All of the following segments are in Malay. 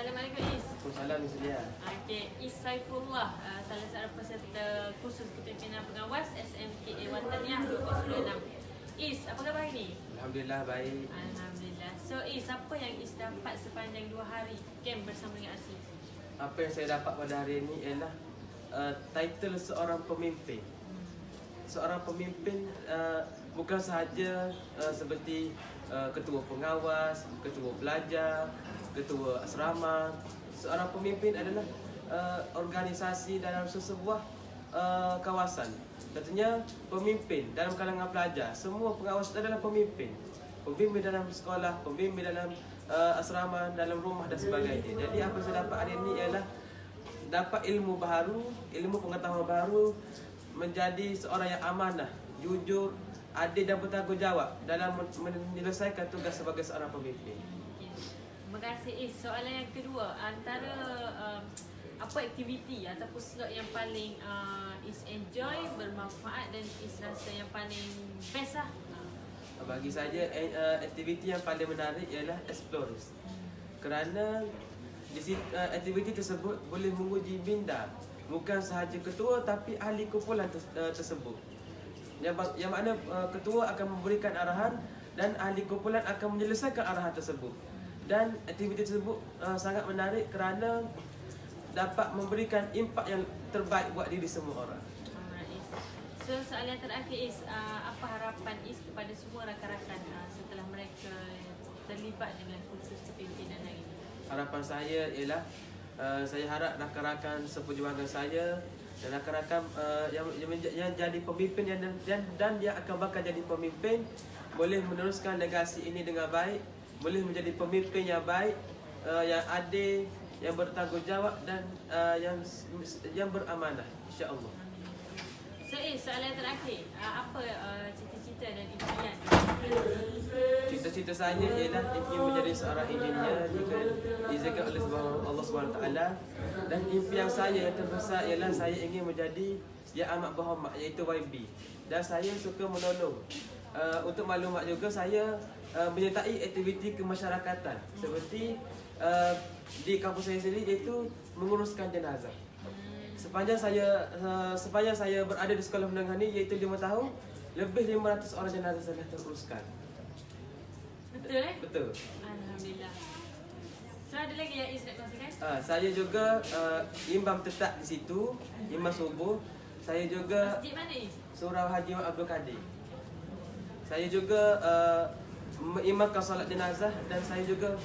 Assalamualaikum Is. Waalaikumsalam Islia. Okey, Is Saifullah, salah seorang peserta kursus kepimpinan pengawas SMKA Wataniah 2006. Is, apa khabar hari ni? Alhamdulillah baik. Alhamdulillah. So Is, apa yang Is dapat sepanjang 2 hari camp bersama dengan Aziz? Apa yang saya dapat pada hari ini ialah title seorang pemimpin. Seorang pemimpin bukan sahaja seperti ketua pengawas, ketua pelajar, ketua asrama. Seorang pemimpin adalah organisasi dalam sesebuah kawasan. Contohnya pemimpin dalam kalangan pelajar, semua pengawas adalah pemimpin. Pemimpin dalam sekolah, pemimpin dalam asrama, dalam rumah dan sebagainya. Jadi apa yang saya dapat hari ini ialah dapat ilmu baru, ilmu pengetahuan baru, menjadi seorang yang amanah, jujur, adil dan bertanggungjawab dalam menyelesaikan tugas sebagai seorang pemimpin. Terima kasih Is. Soalan yang kedua, antara apa aktiviti ataupun slot yang paling Is enjoy, bermanfaat dan Is rasa yang paling best lah? Bagi saya aktiviti yang paling menarik ialah explorers. Kerana di aktiviti tersebut boleh menguji minda bukan sahaja ketua tapi ahli kumpulan tersebut. Yang mana ketua akan memberikan arahan dan ahli kumpulan akan menyelesaikan arahan tersebut. Dan aktiviti tersebut sangat menarik kerana dapat memberikan impak yang terbaik buat diri semua orang. So soalan terakhir Is, apa harapan Is kepada semua rakan-rakan setelah mereka terlibat dengan kursus kepimpinan hari ini? Harapan saya ialah saya harap rakan-rakan seperjuangan saya dan rakan-rakan yang jadi pemimpin dan yang akan bakal jadi pemimpin boleh meneruskan legasi ini dengan baik, boleh menjadi pemimpin yang baik, yang adil, yang bertanggungjawab dan yang beramanah, insya-Allah. So Is, soalan terakhir, apa cita-cita dan impian? Cita-cita saya ialah ingin menjadi seorang engineer jika diizinkan oleh Allah SWT. Dan impian saya yang terbesar ialah saya ingin menjadi yang amat berhormat, iaitu YB. Dan saya suka menolong. Untuk maklumat juga, saya menyertai aktiviti kemasyarakatan seperti di kampus saya sendiri, iaitu menguruskan jenazah. Sepanjang saya berada di sekolah menengah ni, iaitu 5 tahun, lebih 500 orang jenazah saya teruruskan. Betul Betul. Alhamdulillah. So ada lagi yang Is nak kongsikan? Saya juga imam tetap di situ, imam subuh. Saya juga Masjid mana Is? Surau Haji Abdul Kadir. Saya juga mengimamkan solat jenazah dan saya juga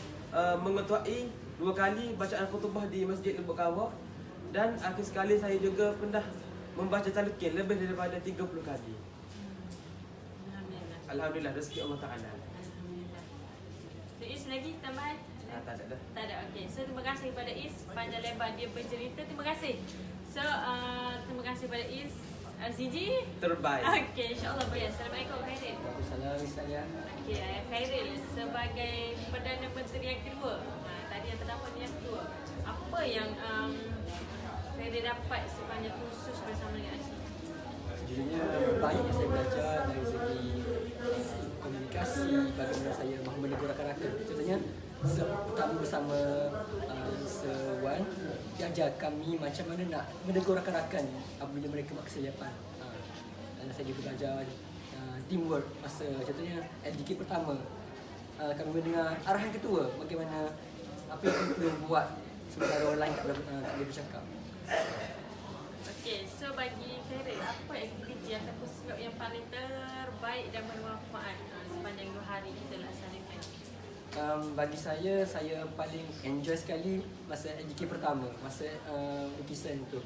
mengetuai 2 kali bacaan khutbah di Masjid Lubuk Kawak. Dan akhir sekali saya juga pernah membaca talqin lebih daripada 30 kali. Alhamdulillah. Alhamdulillah, rezeki Allah Ta'ala. Alhamdulillah. So Is lagi tambahan? Tak ada dah. Tak ada, okey. So terima kasih kepada Is, panjang lebar dia bercerita. Terima kasih. So terima kasih kepada Is Ziji. Terbaik. Okey, insya-Allah baik. Assalamualaikum Khairil. Waalaikumsalam saya. Okey, Khairil sebagai Perdana Menteri yang kedua. Tadi yang terdapat yang kedua. Apa yang Khairil dapat sepanjang kursus bersama dengan Aziz? Sejujurnya banyak yang saya belajar dari segi komunikasi, bagaimana saya mahu menegur rakan-rakan. Contohnya pertama bersama Sewan, dia ajar kami macam mana nak menegur rakan-rakan apabila mereka buat kesilapan. Dan saya juga belajar teamwork masa contohnya LDK pertama. Kami mendengar arahan ketua bagaimana apa yang kami perlu buat sementara orang lain tak boleh bercakap. Okey, so bagi Khairil, apa aktiviti ataupun slot yang paling terbaik dan bermanfaat sepanjang 2 hari kita laksanakan? Bagi saya paling enjoy sekali masa LDK pertama, masa lukisan tu.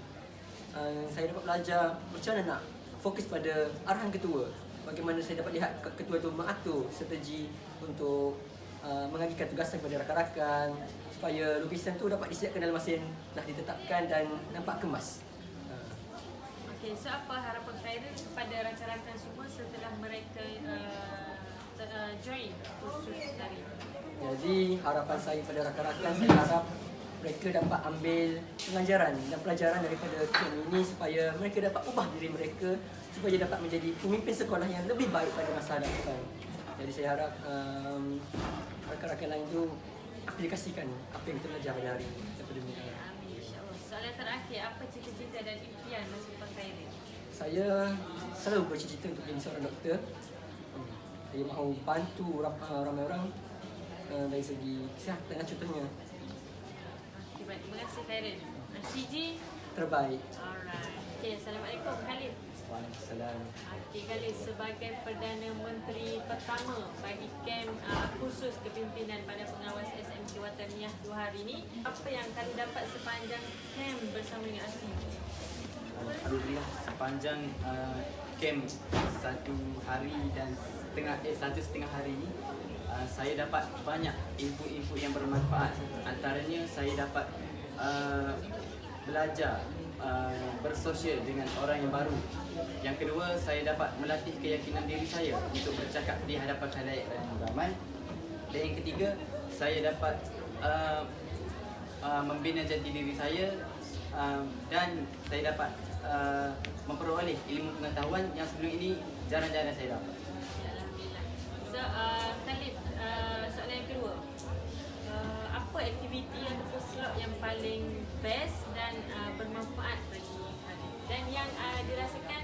Saya dapat belajar macam mana nak fokus pada arahan ketua. Bagaimana saya dapat lihat ketua tu mengatur strategi untuk mengagikan tugasan kepada rakan-rakan supaya lukisan tu dapat disiapkan dalam masa yang telah ditetapkan dan nampak kemas. Okey, so apa harapan Khairil kepada rakan-rakan semua setelah mereka join kursus tadi? Jadi harapan saya pada rakan-rakan, saya harap mereka dapat ambil pengajaran dan pelajaran daripada camp ini supaya mereka dapat ubah diri mereka supaya dapat menjadi pemimpin sekolah yang lebih baik pada masa hadapan. Jadi saya harap rakan-rakan lain tu aplikasikan apa yang kita belajar pada hari ini daripada dunia. Amin, insyaAllah. Soalan terakhir, apa cita-cita dan impian masa depan Khairil? Saya selalu bercita-cita untuk menjadi seorang doktor. Saya mahu bantu ramai orang dari segi kesihatan contohnya. Okay, baik. Terima kasih Khairil. CG? Terbaik. Alright. Okay, Assalamualaikum Khalid. Waalaikumsalam. Okay, Khalid, sebagai Perdana Menteri pertama bagi kem khusus kepimpinan pada pengawas SMK Wataniah 2 hari ini, apa yang Khalid dapat sepanjang kem bersama dengan ASIG? Alhamdulillah sepanjang camp 1 hari dan satu setengah hari ini saya dapat banyak input-input yang bermanfaat. Antaranya saya dapat belajar bersosial dengan orang yang baru. Yang kedua, saya dapat melatih keyakinan diri saya untuk bercakap di hadapan khalayak yang ramai. Dan yang ketiga, saya dapat membina jati diri saya dan saya dapat memperoleh ilmu pengetahuan yang sebelum ini jarang-jarang saya dapat. Alhamdulillah. So, Khalid, soalan yang kedua. Apa aktiviti ataupun slot yang paling best dan bermanfaat bagi Khalid? Dan yang dirasakan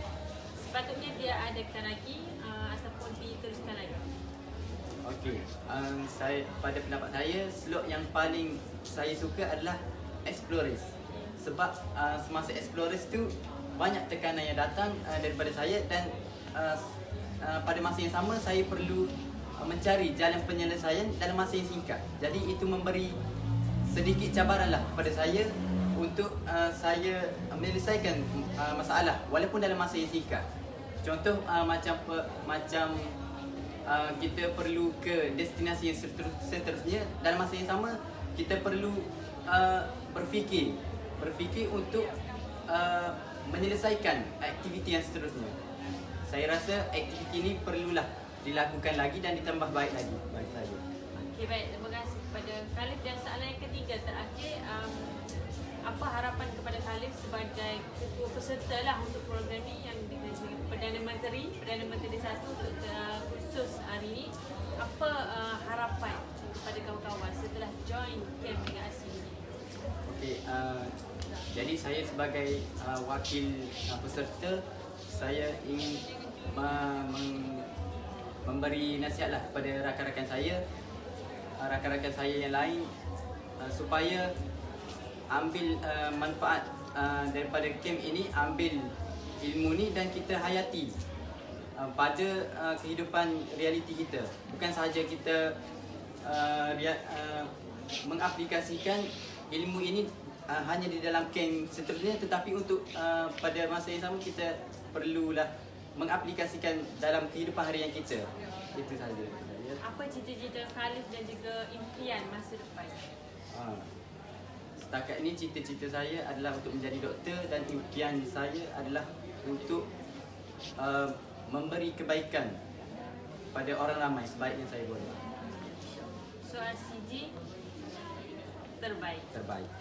sepatutnya dia adakan lagi ataupun diteruskan lagi? Okey, saya pada pendapat saya slot yang paling saya suka adalah Explorers. Sebab semasa Explorers tu banyak tekanan yang datang daripada saya dan pada masa yang sama saya perlu mencari jalan penyelesaian dalam masa yang singkat. Jadi itu memberi sedikit cabaranlah kepada saya untuk saya menyelesaikan masalah walaupun dalam masa yang singkat. Contoh macam kita perlu ke destinasi yang seterusnya dalam masa yang sama kita perlu berfikir untuk menyelesaikan aktiviti yang seterusnya. Saya rasa aktiviti ini perlulah dilakukan lagi dan ditambah baik lagi bagi saya. Okey, baik. Terima kasih kepada Khalid. Dan soalan yang ketiga terakhir, apa harapan kepada Khalid sebagai ketua peserta lah untuk program ni yang dengan Perdana Menteri satu untuk khusus hari ini. Apa harapan kepada kawan-kawan setelah join camp dengan ASIG ini? Okey, jadi saya sebagai wakil peserta, saya ingin memberi nasihatlah kepada rakan-rakan saya yang lain supaya ambil manfaat daripada camp ini, ambil ilmu ni dan kita hayati pada kehidupan realiti kita. Bukan sahaja kita mengaplikasikan ilmu ini hanya di dalam camp seterusnya, tetapi untuk pada masa yang sama kita perlulah mengaplikasikan dalam kehidupan harian kita. Itu sahaja. Apa cita-cita Khalid dan juga impian masa depan? Setakat ini cita-cita saya adalah untuk menjadi doktor dan impian saya adalah untuk memberi kebaikan pada orang ramai sebaik yang saya boleh. So, ASIG terbaik. Terbaik.